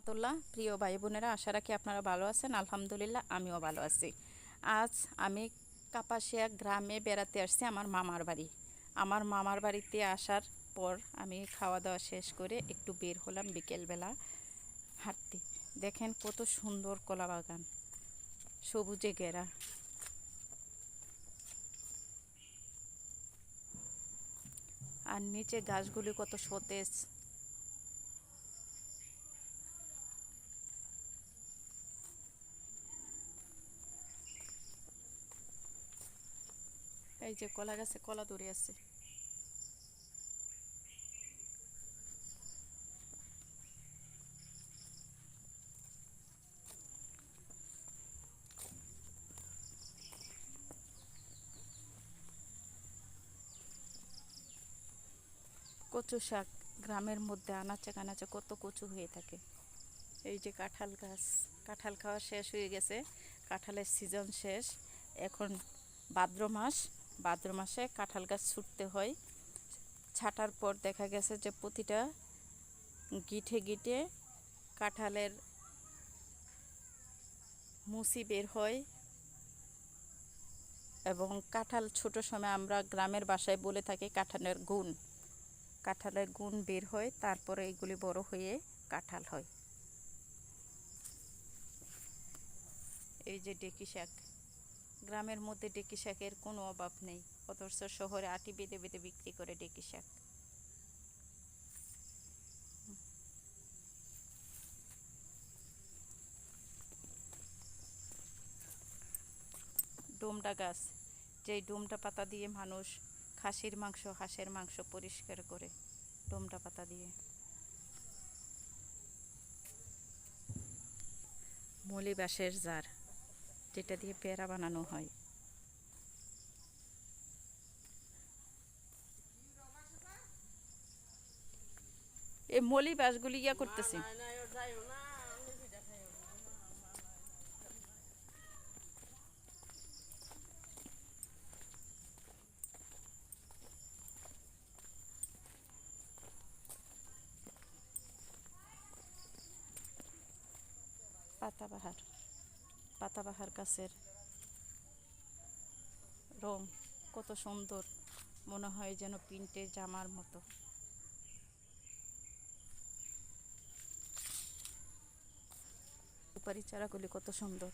রহমতুল্লাহ। প্রিয় ভাই বোনেরা, আশা রাখি আপনারা ভালো আছেন। আলহামদুলিল্লাহ, আমিও ভালো আছি। আজ আমি কাপাসিয়া গ্রামে বেড়াতে আসছি, আমার মামার বাড়ি। আমার মামার বাড়িতে আসার পর আমি খাওয়া দাওয়া শেষ করে একটু বের হলাম বিকেলবেলা হাঁটতে। দেখেন কত সুন্দর কলা বাগান, সবুজে ঘেরা। আর নিচে গাছগুলি কত সতেজ। এই যে কলা গাছে কলা ধরে আছে। কচু শাক, গ্রামের মধ্যে আনাচে কানাচে কত কচু হয়ে থাকে। এই যে কাঁঠাল গাছ, কাঁঠাল খাওয়া শেষ হয়ে গেছে, কাঁঠালের সিজন শেষ। এখন ভাদ্র মাস, ভাদ্র মাসে কাঁঠাল গাছ ছুটতে হয়। ছাটার পর দেখা গেছে যে প্রতিটা গিঁঠে গিঁঠে কাঁঠালের মুচি বের হয়। এবং কাঁঠাল ছোট সময় আমরা গ্রামের বাসায় বলে থাকি কাঁঠালের গুণ বের হয়, তারপরে এগুলি বড় হয়ে কাঁঠাল হয়। এই যে ডেকি শাক, গ্রামের মধ্যে ডেকি শাকের কোনো অভাব নেই, অথচ শহরে আটি বেঁধে বেঁধে বিক্রি করে ডেকি শাক। ডোমটা গাছ, যেই ডোমটা পাতা দিয়ে মানুষ খাসির মাংস, হাঁসের মাংস পরিষ্কার করে, ডোমটা পাতা দিয়ে। মলি বাঁশের জার, যেটা দিয়ে পেয়ারা বানানো হয়। এই মলি বাঁশগুলি করতেছি। পাতাবাহার, পাতাবাহার গাছের রং কত সুন্দর, মনে হয় যেন প্রিন্টের জামার মতো। সুপারি চারাগুলি কত সুন্দর।